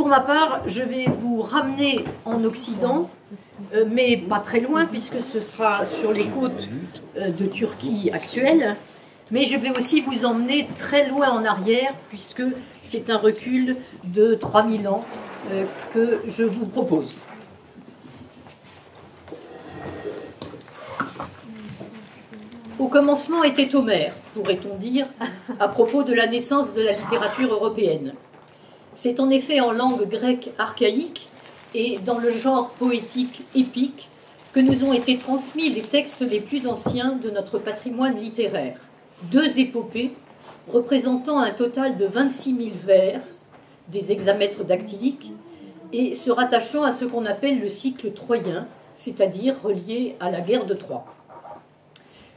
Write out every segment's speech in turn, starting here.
pour ma part, je vais vous ramener en Occident, mais pas très loin, puisque ce sera sur les côtes de Turquie actuelle. Mais je vais aussi vous emmener très loin en arrière, puisque c'est un recul de 3000 ans que je vous propose. Au commencement était Homère, pourrait-on dire, à propos de la naissance de la littérature européenne. C'est en effet en langue grecque archaïque et dans le genre poétique épique que nous ont été transmis les textes les plus anciens de notre patrimoine littéraire. 2 épopées représentant un total de 26 000 vers, des hexamètres dactyliques, et se rattachant à ce qu'on appelle le cycle troyen, c'est-à-dire relié à la guerre de Troie.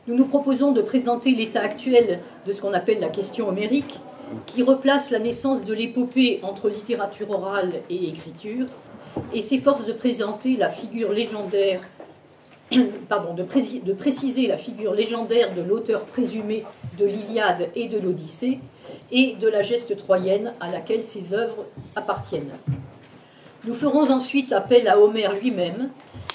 Nous nous proposons de présenter l'état actuel de ce qu'on appelle la question homérique, qui replace la naissance de l'épopée entre littérature orale et écriture, et s'efforce de présenter la figure légendaire, de préciser la figure légendaire de l'auteur présumé de l'Iliade et de l'Odyssée, et de la geste troyenne à laquelle ces œuvres appartiennent. Nous ferons ensuite appel à Homère lui-même,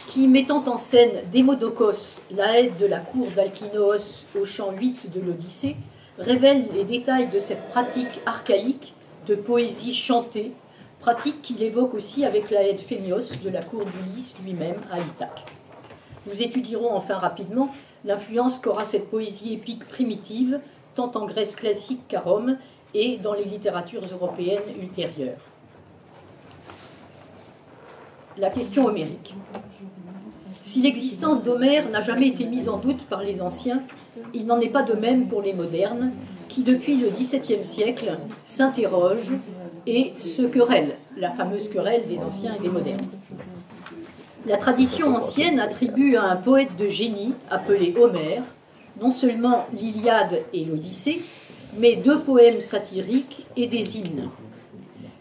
qui, mettant en scène Démodocos, l'aède de la cour d'Alkinoos au chant 8 de l'Odyssée, révèle les détails de cette pratique archaïque de poésie chantée, pratique qu'il évoque aussi avec l'aède Phénios de la cour d'Ulysse lui-même à Ithaque. Nous étudierons enfin rapidement l'influence qu'aura cette poésie épique primitive, tant en Grèce classique qu'à Rome, et dans les littératures européennes ultérieures. La question homérique. Si l'existence d'Homère n'a jamais été mise en doute par les anciens, il n'en est pas de même pour les modernes, qui depuis le XVIIe siècle s'interrogent et se querellent, la fameuse querelle des anciens et des modernes. La tradition ancienne attribue à un poète de génie appelé Homère non seulement l'Iliade et l'Odyssée, mais 2 poèmes satiriques et des hymnes.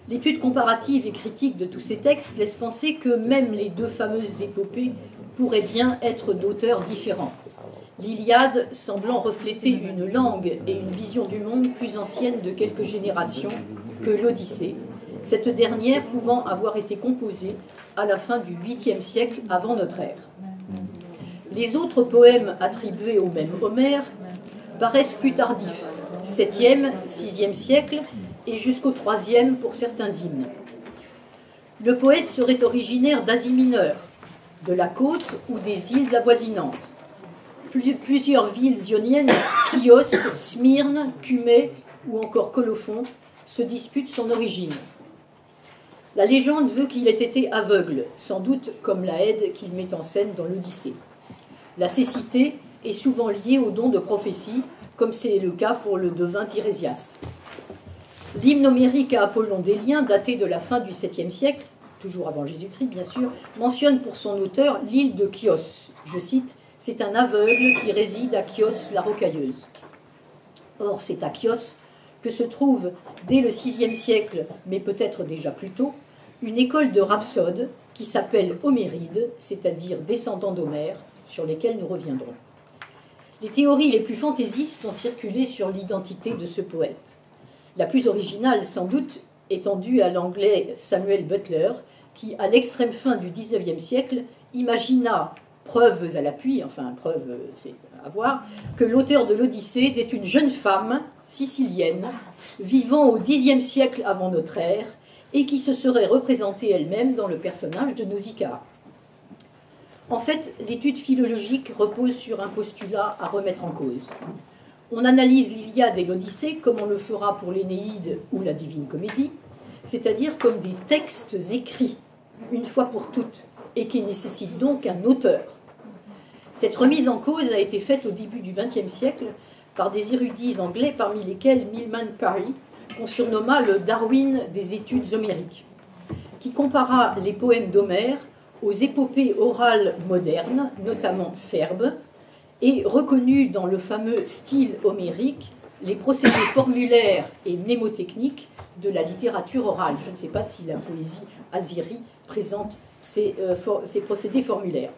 L'étude comparative et critique de tous ces textes laisse penser que même les 2 fameuses épopées pourraient bien être d'auteurs différents. L'Iliade semblant refléter une langue et une vision du monde plus ancienne de quelques générations que l'Odyssée, cette dernière pouvant avoir été composée à la fin du 8e siècle avant notre ère. Les autres poèmes attribués au même Homère paraissent plus tardifs, 7e, 6e siècle et jusqu'au 3e pour certains hymnes. Le poète serait originaire d'Asie mineure, de la côte ou des îles avoisinantes. Plusieurs villes ioniennes, Chios, Smyrne, Cumée ou encore Colophon, se disputent son origine. La légende veut qu'il ait été aveugle, sans doute comme l'Aède qu'il met en scène dans l'Odyssée. La cécité est souvent liée au don de prophétie, comme c'est le cas pour le devin Tirésias. L'hymne homérique à Apollon d'Élien, daté de la fin du 7e siècle, toujours avant Jésus-Christ bien sûr, mentionne pour son auteur l'île de Chios. Je cite, « C'est un aveugle qui réside à Chios la rocailleuse ». Or, c'est à Chios que se trouve, dès le 6e siècle, mais peut-être déjà plus tôt, une école de rhapsodes qui s'appelle Homéride, c'est-à-dire descendant d'Homère, sur lesquels nous reviendrons. Les théories les plus fantaisistes ont circulé sur l'identité de ce poète. La plus originale, sans doute, étant due à l'anglais Samuel Butler, qui, à l'extrême fin du XIXe siècle, imagina, preuves à l'appui, enfin preuves c'est à voir, que l'auteur de l'Odyssée était une jeune femme sicilienne, vivant au Xe siècle avant notre ère, et qui se serait représentée elle-même dans le personnage de Nausicaa. En fait, l'étude philologique repose sur un postulat à remettre en cause. On analyse l'Iliade et l'Odyssée comme on le fera pour l'Énéide ou la Divine Comédie, c'est-à-dire comme des textes écrits, une fois pour toutes, et qui nécessitent donc un auteur. Cette remise en cause a été faite au début du XXe siècle par des érudits anglais, parmi lesquels Milman Parry, qu'on surnomma le Darwin des études homériques, qui compara les poèmes d'Homère aux épopées orales modernes, notamment serbes, et reconnut dans le fameux style homérique les procédés formulaires et mnémotechniques de la littérature orale. Je ne sais pas si la poésie azérie présente ces procédés formulaires.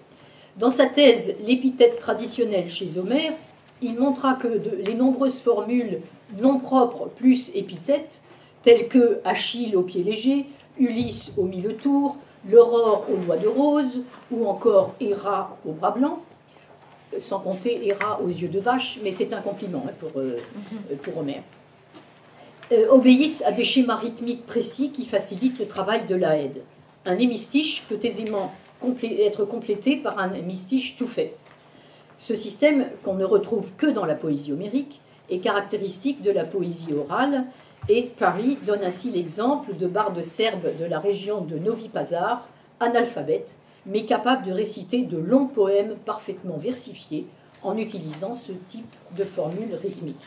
Dans sa thèse « L'épithète traditionnelle chez Homère », il montra que les nombreuses formules non propres plus épithètes, telles que Achille au pied léger, Ulysse au mille tours, l'Aurore aux doigts de rose, ou encore Héra aux bras blancs, sans compter Héra aux yeux de vache, mais c'est un compliment pour Homère, obéissent à des schémas rythmiques précis qui facilitent le travail de l'Aède. Un hémistiche peut aisément être complété par un hémistiche tout fait. Ce système, qu'on ne retrouve que dans la poésie homérique, est caractéristique de la poésie orale, et Parry donne ainsi l'exemple de bardes serbes de la région de Novi Pazar, analphabètes, mais capables de réciter de longs poèmes parfaitement versifiés en utilisant ce type de formule rythmique.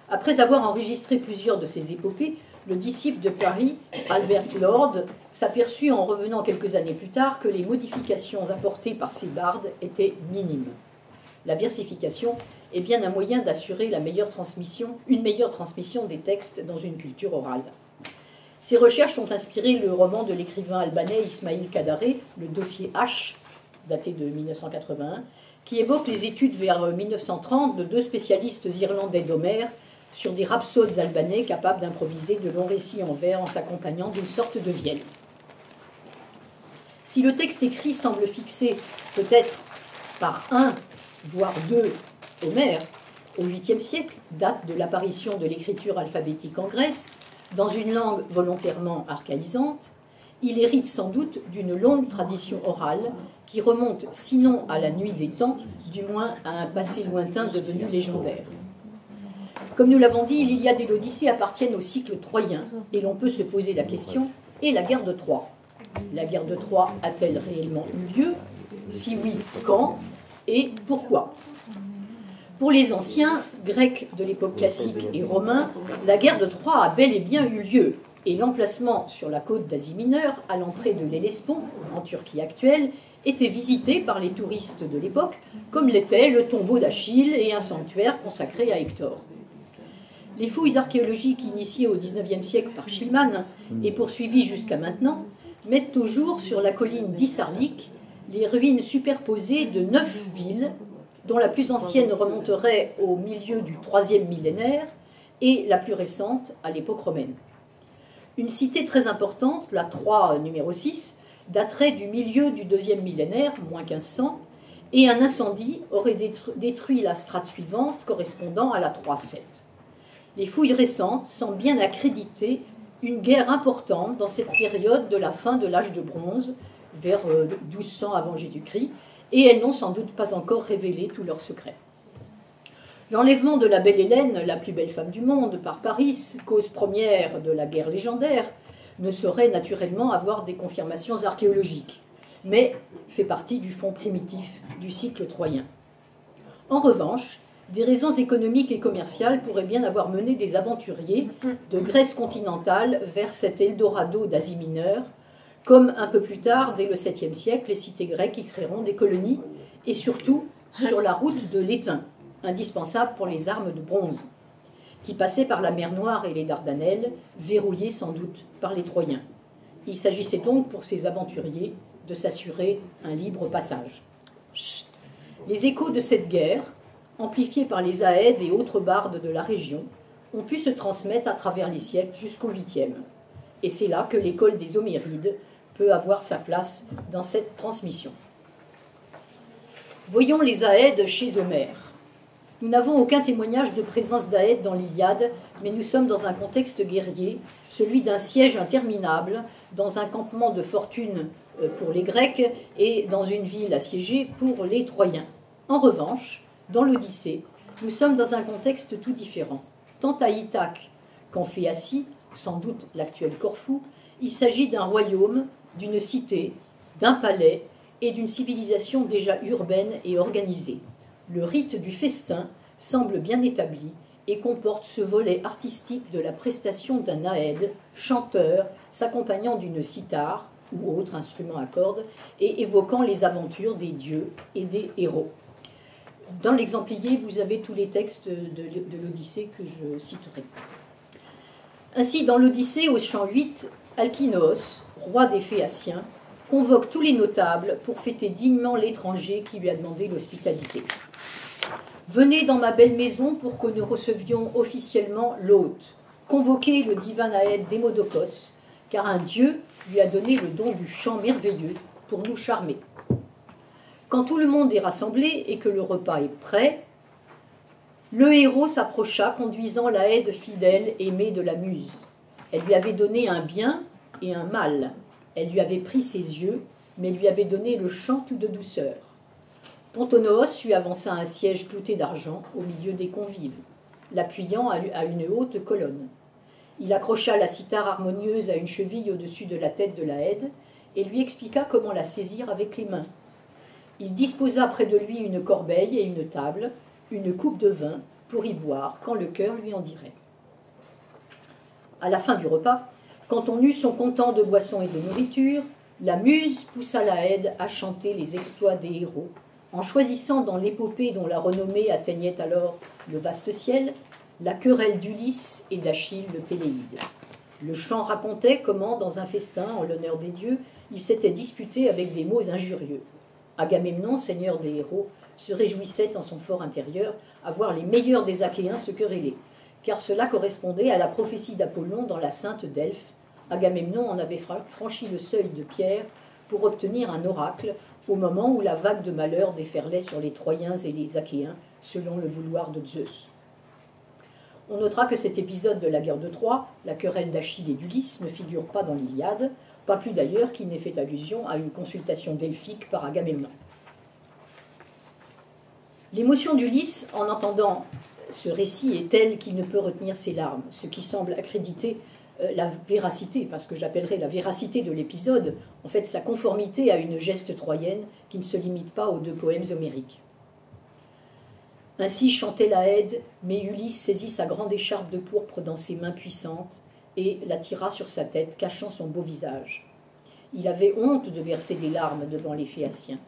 Après avoir enregistré plusieurs de ces épopées, le disciple de Parry, Albert Lord, s'aperçut en revenant quelques années plus tard que les modifications apportées par ces bardes étaient minimes. La versification est bien un moyen d'assurer une meilleure transmission des textes dans une culture orale. Ces recherches ont inspiré le roman de l'écrivain albanais Ismail Kadare, Le dossier H, daté de 1981, qui évoque les études vers 1930 de deux spécialistes irlandais d'Homère sur des rhapsodes albanais capables d'improviser de longs récits en vers en s'accompagnant d'une sorte de vielle. Si le texte écrit semble fixé peut-être par un, voire deux Homère, au 8e siècle, date de l'apparition de l'écriture alphabétique en Grèce, dans une langue volontairement archaïsante, il hérite sans doute d'une longue tradition orale qui remonte sinon à la nuit des temps, du moins à un passé lointain devenu légendaire. Comme nous l'avons dit, l'Iliade et l'Odyssée appartiennent au cycle troyen, et l'on peut se poser la question, et la guerre de Troie? La guerre de Troie a-t-elle réellement eu lieu? Si oui, quand? Et pourquoi? Pour les anciens, grecs de l'époque classique et romains, la guerre de Troie a bel et bien eu lieu, et l'emplacement sur la côte d'Asie mineure, à l'entrée de l'Hellespont, en Turquie actuelle, était visité par les touristes de l'époque, comme l'était le tombeau d'Achille et un sanctuaire consacré à Hector. Les fouilles archéologiques initiées au XIXe siècle par Schliemann et poursuivies jusqu'à maintenant mettent au jour sur la colline d'Issarlik les ruines superposées de 9 villes, dont la plus ancienne remonterait au milieu du IIIe millénaire et la plus récente à l'époque romaine. Une cité très importante, la Troie numéro 6, daterait du milieu du deuxième millénaire, moins 1500, et un incendie aurait détruit la strate suivante correspondant à la Troie 7. Les fouilles récentes semblent bien accréditer une guerre importante dans cette période de la fin de l'âge de bronze, vers 1200 avant Jésus-Christ, et elles n'ont sans doute pas encore révélé tous leurs secrets. L'enlèvement de la belle Hélène, la plus belle femme du monde, par Paris, cause première de la guerre légendaire, ne saurait naturellement avoir des confirmations archéologiques, mais fait partie du fond primitif du cycle troyen. En revanche, des raisons économiques et commerciales pourraient bien avoir mené des aventuriers de Grèce continentale vers cet Eldorado d'Asie mineure, comme un peu plus tard, dès le 7e siècle, les cités grecques y créeront des colonies, et surtout sur la route de l'Étain, indispensable pour les armes de bronze, qui passaient par la mer Noire et les Dardanelles, verrouillées sans doute par les Troyens. Il s'agissait donc pour ces aventuriers de s'assurer un libre passage. Chut. Les échos de cette guerre, amplifiés par les Aèdes et autres bardes de la région, ont pu se transmettre à travers les siècles jusqu'au 8e. Et c'est là que l'école des Homérides peut avoir sa place dans cette transmission. Voyons les Aèdes chez Homère. Nous n'avons aucun témoignage de présence d'Aèdes dans l'Iliade, mais nous sommes dans un contexte guerrier, celui d'un siège interminable, dans un campement de fortune pour les Grecs et dans une ville assiégée pour les Troyens. En revanche, dans l'Odyssée, nous sommes dans un contexte tout différent. Tant à Ithaque qu'en Phéacie, sans doute l'actuel Corfou, il s'agit d'un royaume, d'une cité, d'un palais et d'une civilisation déjà urbaine et organisée. Le rite du festin semble bien établi et comporte ce volet artistique de la prestation d'un aède, chanteur, s'accompagnant d'une cithare ou autre instrument à cordes et évoquant les aventures des dieux et des héros. Dans l'exemplier, vous avez tous les textes de l'Odyssée que je citerai. Ainsi, dans l'Odyssée, au chant 8, Alkinoos, roi des Phéaciens, convoque tous les notables pour fêter dignement l'étranger qui lui a demandé l'hospitalité. Venez dans ma belle maison pour que nous recevions officiellement l'hôte. Convoquez le divin Aède Démodocos, car un dieu lui a donné le don du chant merveilleux pour nous charmer. Quand tout le monde est rassemblé et que le repas est prêt, le héros s'approcha, conduisant la Aède fidèle, aimée de la Muse. Elle lui avait donné un bien et un mal. Elle lui avait pris ses yeux, mais lui avait donné le chant tout de douceur. Pontonoos lui avança un siège clouté d'argent au milieu des convives, l'appuyant à une haute colonne. Il accrocha la cithare harmonieuse à une cheville au-dessus de la tête de la Aède et lui expliqua comment la saisir avec les mains. Il disposa près de lui une corbeille et une table, une coupe de vin pour y boire quand le cœur lui en dirait. À la fin du repas, quand on eut son content de boissons et de nourriture, la Muse poussa la Aède à chanter les exploits des héros, en choisissant dans l'épopée dont la renommée atteignait alors le vaste ciel, la querelle d'Ulysse et d'Achille le Péléide. Le chant racontait comment, dans un festin en l'honneur des dieux, ils s'étaient disputés avec des mots injurieux. Agamemnon, seigneur des héros, se réjouissait en son fort intérieur à voir les meilleurs des Achéens se quereller, car cela correspondait à la prophétie d'Apollon dans la Sainte Delphes. Agamemnon en avait franchi le seuil de pierre pour obtenir un oracle au moment où la vague de malheur déferlait sur les Troyens et les Achéens, selon le vouloir de Zeus. On notera que cet épisode de la guerre de Troie, la querelle d'Achille et d'Ulysse, ne figure pas dans l'Iliade, pas plus d'ailleurs qu'il n'ait fait allusion à une consultation delphique par Agamemnon. L'émotion d'Ulysse, en entendant ce récit, est telle qu'il ne peut retenir ses larmes, ce qui semble accréditer la véracité, enfin ce que j'appellerais la véracité de l'épisode, en fait sa conformité à une geste troyenne qui ne se limite pas aux deux poèmes homériques. Ainsi chantait la Aède, mais Ulysse saisit sa grande écharpe de pourpre dans ses mains puissantes et la tira sur sa tête, cachant son beau visage. Il avait honte de verser des larmes devant les Phéaciens.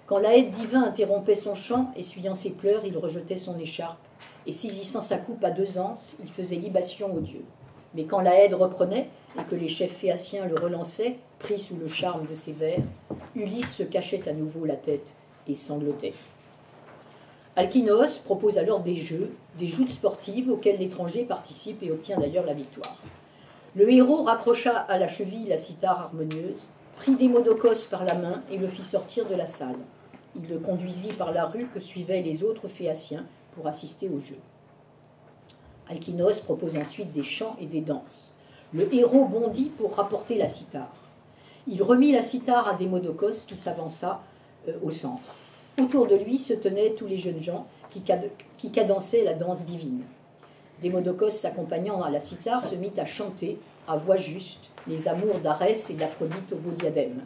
Quand l'Aède divin interrompait son chant, essuyant ses pleurs, il rejetait son écharpe, et saisissant sa coupe à deux anses, il faisait libation aux dieux. Mais quand l'Aède reprenait, et que les chefs phéaciens le relançaient, pris sous le charme de ses vers, Ulysse se cachait à nouveau la tête et sanglotait. Alkinoos propose alors des jeux, des joutes sportives auxquelles l'étranger participe et obtient d'ailleurs la victoire. Le héros raccrocha à la cheville la cithare harmonieuse, prit Démodocos par la main et le fit sortir de la salle. Il le conduisit par la rue que suivaient les autres Phéaciens pour assister au jeu. Alkinoos propose ensuite des chants et des danses. Le héros bondit pour rapporter la cithare. Il remit la cithare à Démodocos qui s'avança au centre. Autour de lui se tenaient tous les jeunes gens qui cadençaient la danse divine. Démodocos, s'accompagnant à la cithare, se mit à chanter, à voix juste, les amours d'Arès et d'Aphrodite au beau diadème.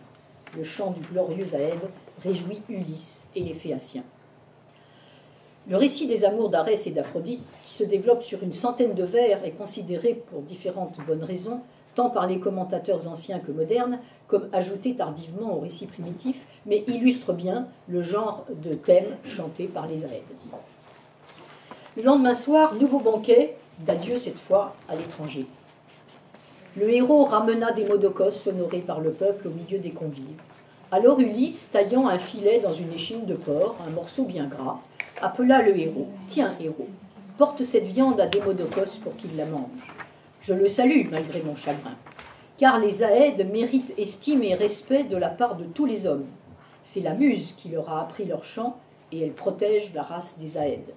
Le chant du glorieux Aède réjouit Ulysse et les Phéaciens. Le récit des amours d'Arès et d'Aphrodite, qui se développe sur une centaine de vers, est considéré pour différentes bonnes raisons, tant par les commentateurs anciens que modernes, comme ajouté tardivement au récit primitif, mais illustre bien le genre de thème chanté par les Aèdes. Le lendemain soir, nouveau banquet, d'adieu cette fois à l'étranger. Le héros ramena Démodocos, honoré par le peuple, au milieu des convives. Alors Ulysse, taillant un filet dans une échine de porc, un morceau bien gras, appela le héros. « Tiens, héros, porte cette viande à Démodocos pour qu'il la mange. Je le salue, malgré mon chagrin, car les Aèdes méritent estime et respect de la part de tous les hommes. C'est la Muse qui leur a appris leur chant, et elle protège la race des Aèdes. »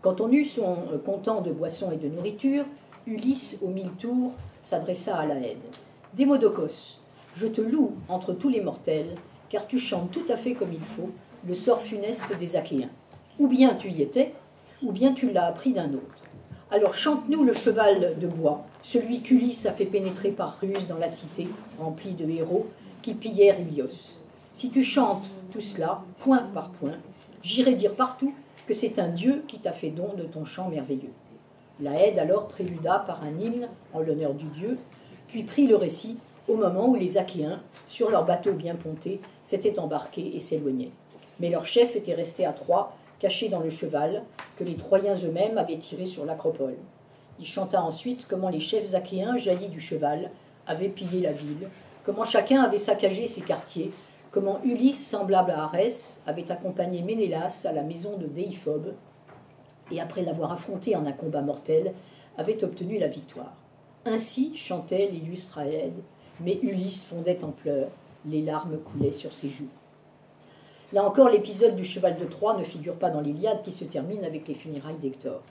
Quand on eut son content de boissons et de nourriture, Ulysse, aux 1000 tours, s'adressa à l'Aède. « Démodocos, je te loue entre tous les mortels, car tu chantes tout à fait comme il faut le sort funeste des Achéens. Ou bien tu y étais, ou bien tu l'as appris d'un autre. Alors chante-nous le cheval de bois, celui qu'Ulysse a fait pénétrer par ruse dans la cité, remplie de héros, qui pillèrent Ilios. Si tu chantes tout cela, point par point, j'irai dire partout que c'est un dieu qui t'a fait don de ton chant merveilleux. » L'Aède alors préluda par un hymne en l'honneur du dieu, puis prit le récit au moment où les Achéens, sur leur bateau bien ponté, s'étaient embarqués et s'éloignaient. Mais leur chef était resté à Troie, caché dans le cheval, que les Troyens eux-mêmes avaient tiré sur l'acropole. Il chanta ensuite comment les chefs achéens, jaillis du cheval, avaient pillé la ville, comment chacun avait saccagé ses quartiers, comment Ulysse, semblable à Arès, avait accompagné Ménélas à la maison de Déiphobe, et après l'avoir affronté en un combat mortel, avait obtenu la victoire. Ainsi chantait l'illustre Aède, mais Ulysse fondait en pleurs, les larmes coulaient sur ses joues. Là encore, l'épisode du cheval de Troie ne figure pas dans l'Iliade qui se termine avec les funérailles d'Hector.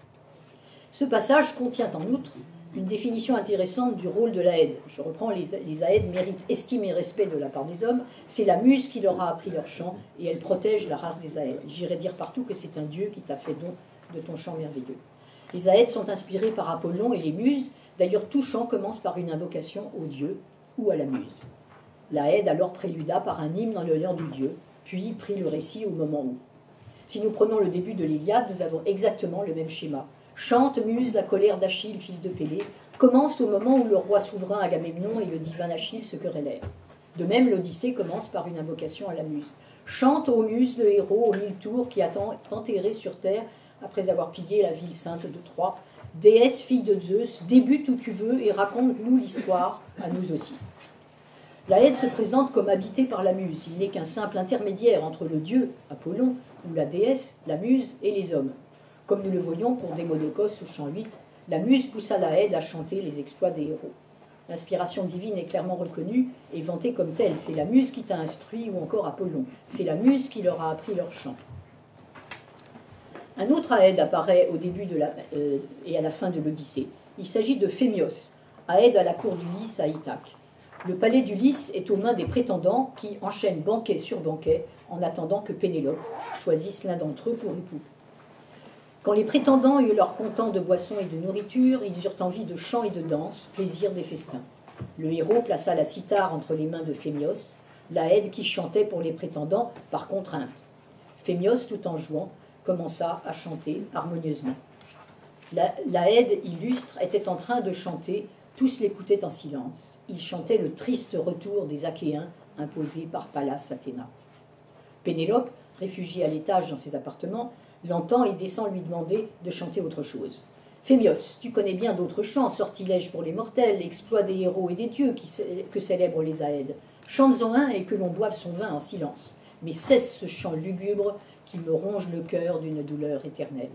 Ce passage contient en outre une définition intéressante du rôle de l'Aède. Je reprends, les Aèdes méritent estime et respect de la part des hommes. C'est la muse qui leur a appris leur chant et elle protège la race des Aèdes. J'irai dire partout que c'est un dieu qui t'a fait don de ton chant merveilleux. Les Aèdes sont inspirés par Apollon et les muses. D'ailleurs, tout chant commence par une invocation au dieu ou à la muse. L'Aède alors préluda par un hymne en l'honneur du dieu, puis prit le récit au moment où. Si nous prenons le début de l'Iliade, nous avons exactement le même schéma. Chante, muse, la colère d'Achille, fils de Pélée, commence au moment où le roi souverain Agamemnon et le divin Achille se querellèrent. De même, l'Odyssée commence par une invocation à la muse. Chante, ô muse, le héros aux 1000 tours qui a enterré sur terre après avoir pillé la ville sainte de Troie. Déesse, fille de Zeus, débute où tu veux et raconte-nous l'histoire, à nous aussi. L'Aède se présente comme habitée par la muse. Il n'est qu'un simple intermédiaire entre le dieu, Apollon, ou la déesse, la muse, et les hommes. Comme nous le voyons pour Démodocos au chant 8, la muse poussa l'Aède à chanter les exploits des héros. L'inspiration divine est clairement reconnue et vantée comme telle. C'est la muse qui t'a instruit ou encore Apollon. C'est la muse qui leur a appris leur chant. Un autre Aède apparaît au début et à la fin de l'Odyssée. Il s'agit de Phémios, Aède à la cour d'Ulysse à Ithaque. Le palais d'Ulysse est aux mains des prétendants qui enchaînent banquet sur banquet en attendant que Pénélope choisisse l'un d'entre eux pour époux. Quand les prétendants eurent leur content de boissons et de nourriture, ils eurent envie de chant et de danse, plaisir des festins. Le héros plaça la cithare entre les mains de Phémios, l'Aède qui chantait pour les prétendants par contrainte. Phémios, tout en jouant, commença à chanter harmonieusement. L'Aède illustre était en train de chanter, tous l'écoutaient en silence. Il chantait le triste retour des Achéens imposés par Pallas Athéna. Pénélope, réfugiée à l'étage dans ses appartements, l'entend et descend lui demander de chanter autre chose. Phémios, tu connais bien d'autres chants, sortilèges pour les mortels, exploits des héros et des dieux que célèbrent les Aèdes. Chante-en un et que l'on boive son vin en silence. Mais cesse ce chant lugubre qui me ronge le cœur d'une douleur éternelle.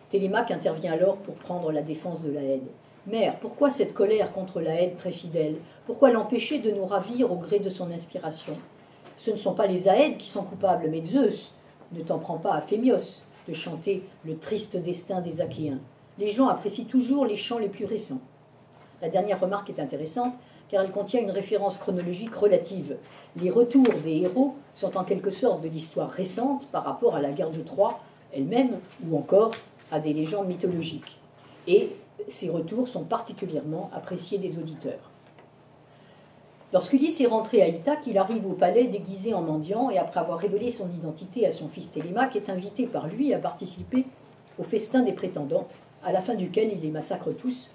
Télémaque intervient alors pour prendre la défense de l'Aède. Mère, pourquoi cette colère contre l'Aède très fidèle? Pourquoi l'empêcher de nous ravir au gré de son inspiration? Ce ne sont pas les Aèdes qui sont coupables, mais Zeus. Ne t'en prends pas à Phémios de chanter le triste destin des Achéens. Les gens apprécient toujours les chants les plus récents. La dernière remarque est intéressante car elle contient une référence chronologique relative. Les retours des héros sont en quelque sorte de l'histoire récente par rapport à la guerre de Troie elle-même ou encore à des légendes mythologiques. Et ces retours sont particulièrement appréciés des auditeurs. Lorsqu'Ulysse est rentré à Ithaque, il arrive au palais déguisé en mendiant et après avoir révélé son identité à son fils Télémaque, est invité par lui à participer au festin des prétendants, à la fin duquel il les massacre tous,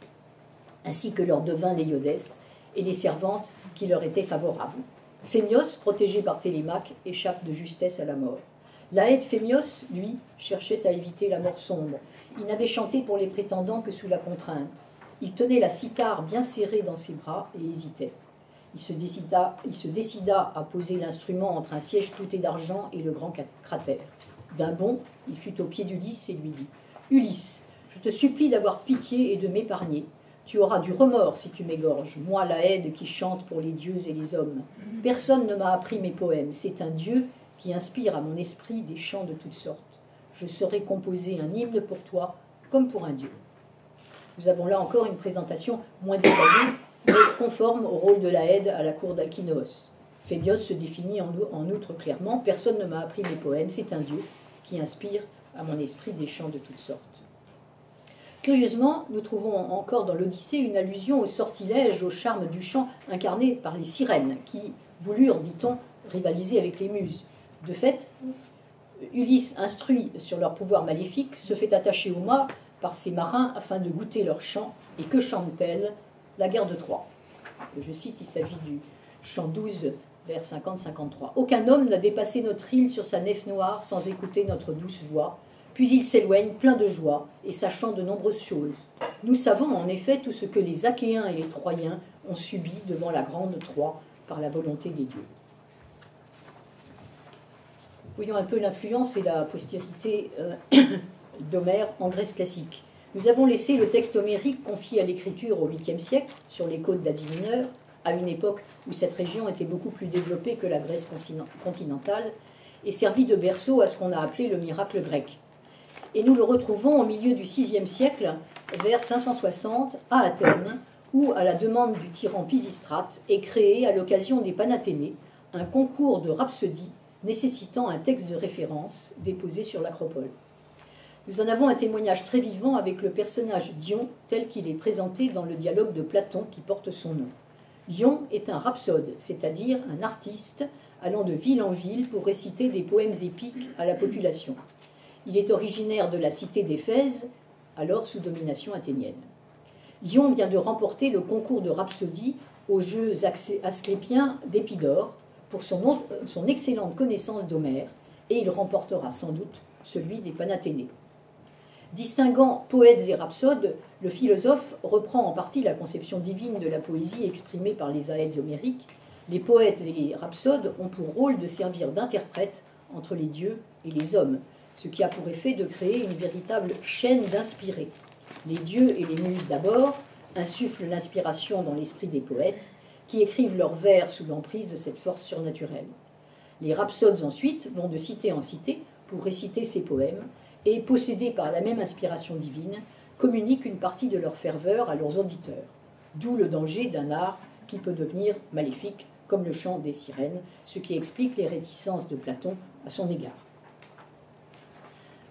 ainsi que leurs devins Léodès et les servantes qui leur étaient favorables. Phémios, protégé par Télémaque, échappe de justesse à la mort. L'Aède Phémios, lui, cherchait à éviter la mort sombre. Il n'avait chanté pour les prétendants que sous la contrainte. Il tenait la cithare bien serrée dans ses bras et hésitait. Il se décida à poser l'instrument entre un siège clouté d'argent et le grand cratère. D'un bond, il fut au pied d'Ulysse et lui dit « Ulysse, je te supplie d'avoir pitié et de m'épargner. Tu auras du remords si tu m'égorges, moi l'Aède qui chante pour les dieux et les hommes. Personne ne m'a appris mes poèmes, c'est un dieu qui inspire à mon esprit des chants de toutes sortes. Je saurai composer un hymne pour toi comme pour un dieu. » Nous avons là encore une présentation moins détaillée, mais conforme au rôle de l'Aède à la cour d'Alkinoos. Phémios se définit en outre clairement « Personne ne m'a appris mes poèmes, c'est un dieu qui inspire à mon esprit des chants de toutes sortes. » Curieusement, nous trouvons encore dans l'Odyssée une allusion au sortilège, au charme du chant incarné par les sirènes, qui voulurent, dit-on, rivaliser avec les muses. De fait, Ulysse, instruit sur leur pouvoir maléfique, se fait attacher au mât par ses marins afin de goûter leur chant. Et que chante-t-elle? La guerre de Troie. Je cite, il s'agit du chant 12, vers 50-53. Aucun homme n'a dépassé notre île sur sa nef noire sans écouter notre douce voix. Puis il s'éloigne plein de joie et sachant de nombreuses choses. Nous savons en effet tout ce que les Achéens et les Troyens ont subi devant la grande Troie par la volonté des dieux. Voyons un peu l'influence et la postérité d'Homère en Grèce classique. Nous avons laissé le texte homérique confié à l'écriture au 8e siècle, sur les côtes d'Asie mineure, à une époque où cette région était beaucoup plus développée que la Grèce continentale, et servi de berceau à ce qu'on a appelé le miracle grec. Et nous le retrouvons au milieu du VIe siècle, vers 560, à Athènes, où, à la demande du tyran Pisistrate, est créé, à l'occasion des Panathénées, un concours de rhapsodie nécessitant un texte de référence déposé sur l'acropole. Nous en avons un témoignage très vivant avec le personnage Dion, tel qu'il est présenté dans le dialogue de Platon qui porte son nom. Dion est un rhapsode, c'est-à-dire un artiste allant de ville en ville pour réciter des poèmes épiques à la population. Il est originaire de la cité d'Éphèse, alors sous domination athénienne. Dion vient de remporter le concours de rhapsodie aux Jeux asclépiens d'Épidore pour son excellente connaissance d'Homère, et il remportera sans doute celui des Panathénées. Distinguant poètes et rhapsodes, le philosophe reprend en partie la conception divine de la poésie exprimée par les aèdes homériques. Les poètes et les rhapsodes ont pour rôle de servir d'interprètes entre les dieux et les hommes, ce qui a pour effet de créer une véritable chaîne d'inspirés. Les dieux et les muses d'abord insufflent l'inspiration dans l'esprit des poètes, qui écrivent leurs vers sous l'emprise de cette force surnaturelle. Les rhapsodes ensuite vont de cité en cité pour réciter ces poèmes, et, possédés par la même inspiration divine, communiquent une partie de leur ferveur à leurs auditeurs, d'où le danger d'un art qui peut devenir maléfique, comme le chant des sirènes, ce qui explique les réticences de Platon à son égard.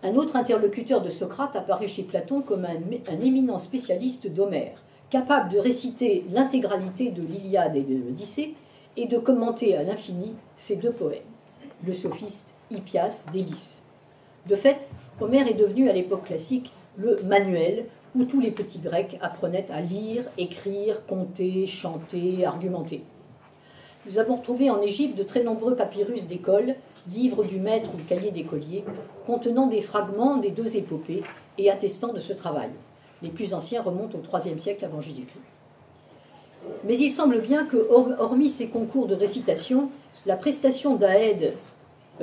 Un autre interlocuteur de Socrate apparaît chez Platon comme un éminent spécialiste d'Homère, capable de réciter l'intégralité de l'Iliade et de l'Odyssée et de commenter à l'infini ces deux poèmes, le sophiste Hippias d'Élis. De fait, Homère est devenu à l'époque classique le manuel où tous les petits Grecs apprenaient à lire, écrire, compter, chanter, argumenter. Nous avons retrouvé en Égypte de très nombreux papyrus d'école, livres du maître ou cahiers d'écolier, contenant des fragments des deux épopées et attestant de ce travail. Les plus anciens remontent au IIIe siècle avant Jésus-Christ. Mais il semble bien que, hormis ces concours de récitation, la prestation d'Aède,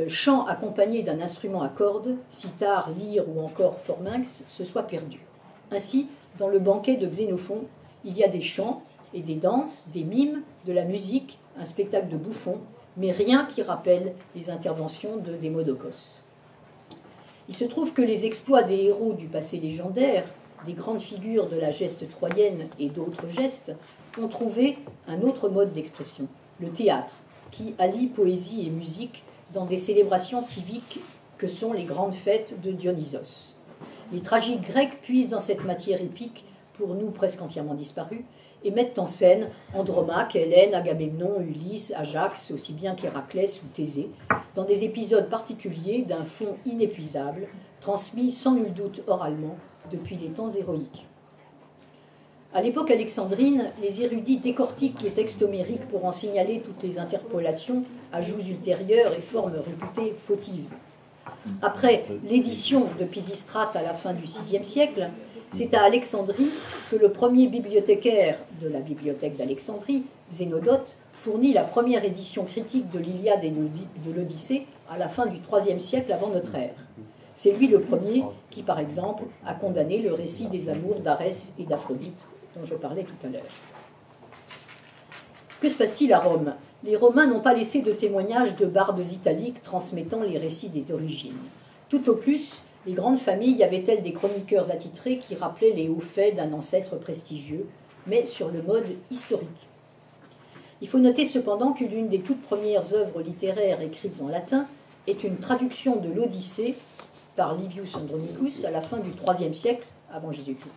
chant accompagné d'un instrument à cordes, cithare, lyre ou encore forminx, se soit perdue. Ainsi, dans le banquet de Xénophon, il y a des chants et des danses, des mimes, de la musique, un spectacle de bouffons, mais rien qui rappelle les interventions de Démodocos. Il se trouve que les exploits des héros du passé légendaire, des grandes figures de la geste troyenne et d'autres gestes, ont trouvé un autre mode d'expression, le théâtre, qui allie poésie et musique dans des célébrations civiques que sont les grandes fêtes de Dionysos. Les tragiques grecs puisent dans cette matière épique, pour nous presque entièrement disparue, et mettent en scène Andromaque, Hélène, Agamemnon, Ulysse, Ajax, aussi bien qu'Héraclès ou Thésée, dans des épisodes particuliers d'un fond inépuisable, transmis sans nul doute oralement depuis les temps héroïques. À l'époque alexandrine, les érudits décortiquent le texte homérique pour en signaler toutes les interpolations, ajouts ultérieurs et formes réputées fautives. Après l'édition de Pisistrate à la fin du VIe siècle, c'est à Alexandrie que le premier bibliothécaire de la bibliothèque d'Alexandrie, Zénodote, fournit la première édition critique de l'Iliade et de l'Odyssée à la fin du IIIe siècle avant notre ère. C'est lui le premier qui, par exemple, a condamné le récit des amours d'Arès et d'Aphrodite, dont je parlais tout à l'heure. Que se passe-t-il à Rome? Les Romains n'ont pas laissé de témoignages de bardes italiques transmettant les récits des origines. Tout au plus, les grandes familles avaient-elles des chroniqueurs attitrés qui rappelaient les hauts faits d'un ancêtre prestigieux, mais sur le mode historique. Il faut noter cependant que l'une des toutes premières œuvres littéraires écrites en latin est une traduction de l'Odyssée par Livius Andronicus à la fin du IIIe siècle avant Jésus-Christ.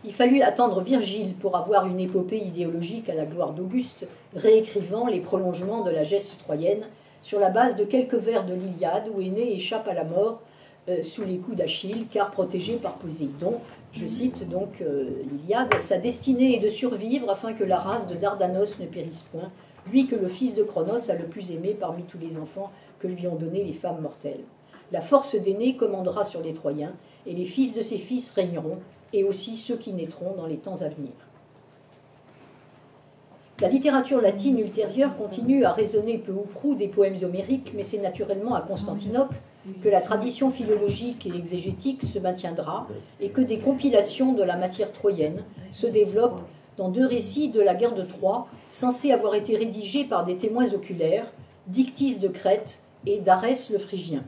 Il fallut attendre Virgile pour avoir une épopée idéologique à la gloire d'Auguste, réécrivant les prolongements de la geste troyenne sur la base de quelques vers de l'Iliade où Énée échappe à la mort sous les coups d'Achille, car protégé par Poséidon. Je cite donc l'Iliade, « Sa destinée est de survivre afin que la race de Dardanos ne périsse point, lui que le fils de Cronos a le plus aimé parmi tous les enfants que lui ont donnés les femmes mortelles. La force d'Énée commandera sur les Troyens, et les fils de ses fils régneront, et aussi ceux qui naîtront dans les temps à venir. » La littérature latine ultérieure continue à résonner peu ou prou des poèmes homériques, mais c'est naturellement à Constantinople que la tradition philologique et exégétique se maintiendra et que des compilations de la matière troyenne se développent dans deux récits de la guerre de Troie, censés avoir été rédigés par des témoins oculaires, Dictys de Crète et Darès le Phrygien,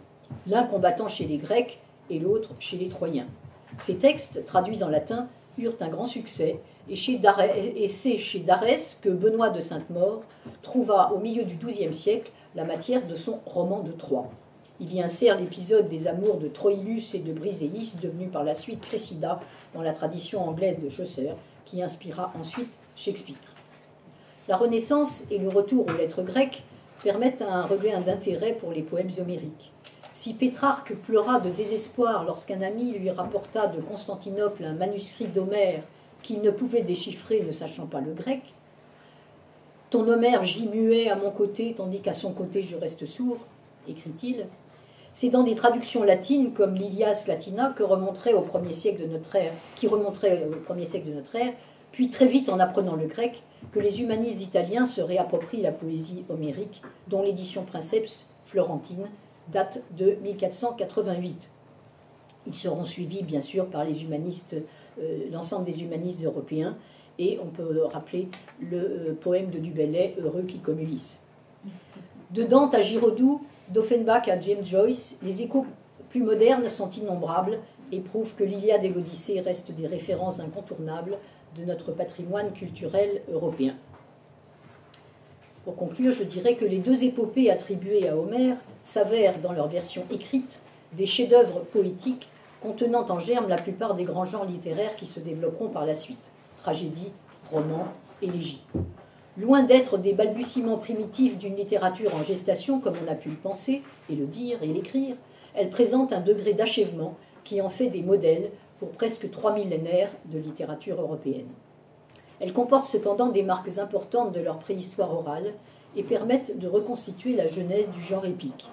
l'un combattant chez les Grecs et l'autre chez les Troyens. Ces textes, traduits en latin, eurent un grand succès, et c'est chez Darès que Benoît de Sainte-Maure trouva au milieu du XIIe siècle la matière de son roman de Troie. Il y insère l'épisode des amours de Troilus et de Briséis, devenu par la suite Cressida dans la tradition anglaise de Chaucer, qui inspira ensuite Shakespeare. La Renaissance et le retour aux lettres grecques permettent un regain d'intérêt pour les poèmes homériques. Si Pétrarque pleura de désespoir lorsqu'un ami lui rapporta de Constantinople un manuscrit d'Homère qu'il ne pouvait déchiffrer ne sachant pas le grec, « Ton Homère gît muet à mon côté, tandis qu'à son côté je reste sourd », écrit-il. C'est dans des traductions latines comme l'Ilias Latina qui remonterait au 1er siècle de notre ère, puis très vite en apprenant le grec, que les humanistes italiens se réapproprient la poésie homérique, dont l'édition Princeps florentine date de 1488. Ils seront suivis bien sûr par les humanistes, l'ensemble des humanistes européens, et on peut rappeler le poème de Du Bellay, Heureux qui comme Ulysse. De Dante à Giraudoux, d'Offenbach à James Joyce, les échos plus modernes sont innombrables et prouvent que l'Iliade et l'Odyssée restent des références incontournables de notre patrimoine culturel européen. Pour conclure, je dirais que les deux épopées attribuées à Homère s'avèrent, dans leur version écrite, des chefs-d'œuvre poétiques contenant en germe la plupart des grands genres littéraires qui se développeront par la suite, tragédie, roman, élégie. Loin d'être des balbutiements primitifs d'une littérature en gestation, comme on a pu le penser, et le dire et l'écrire, elles présentent un degré d'achèvement qui en fait des modèles pour presque 3 millénaires de littérature européenne. Elles comportent cependant des marques importantes de leur préhistoire orale et permettent de reconstituer la genèse du genre épique.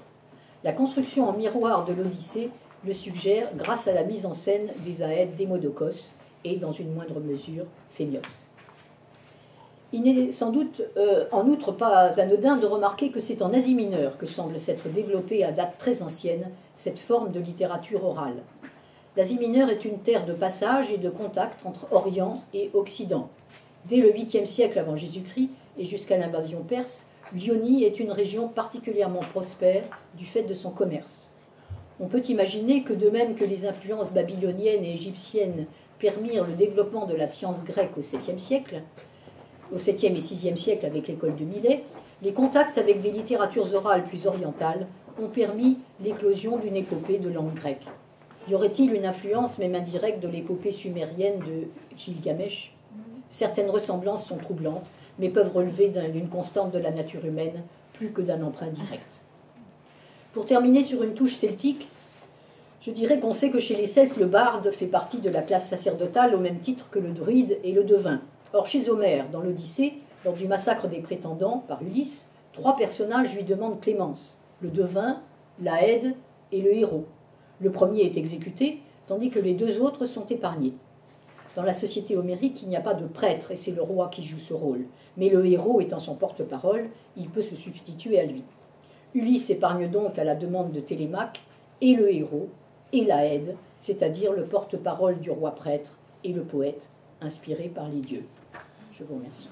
La construction en miroir de l'Odyssée le suggère grâce à la mise en scène des Aèdes d'Hémodocos et, dans une moindre mesure, Phémios. Il n'est sans doute en outre pas anodin de remarquer que c'est en Asie mineure que semble s'être développée à date très ancienne cette forme de littérature orale. L'Asie mineure est une terre de passage et de contact entre Orient et Occident. Dès le 8e siècle avant Jésus-Christ et jusqu'à l'invasion perse, l'Ionie est une région particulièrement prospère du fait de son commerce. On peut imaginer que de même que les influences babyloniennes et égyptiennes permirent le développement de la science grecque au 7e siècle, au 7e et 6e siècle avec l'école de Milet, les contacts avec des littératures orales plus orientales ont permis l'éclosion d'une épopée de langue grecque. Y aurait-il une influence, même indirecte, de l'épopée sumérienne de Gilgamesh ? Certaines ressemblances sont troublantes, mais peuvent relever d'une constante de la nature humaine plus que d'un emprunt direct. Pour terminer sur une touche celtique, je dirais qu'on sait que chez les Celtes, le barde fait partie de la classe sacerdotale au même titre que le druide et le devin. Or, chez Homère, dans l'Odyssée, lors du massacre des prétendants par Ulysse, 3 personnages lui demandent clémence, le devin, l'Aède et le héros. Le premier est exécuté, tandis que les 2 autres sont épargnés. Dans la société homérique, il n'y a pas de prêtre, et c'est le roi qui joue ce rôle. Mais le héros étant son porte-parole, il peut se substituer à lui. Ulysse épargne donc à la demande de Télémaque et le héros, et l'Aède, c'est-à-dire le porte-parole du roi prêtre et le poète, inspiré par les dieux. Je vous remercie.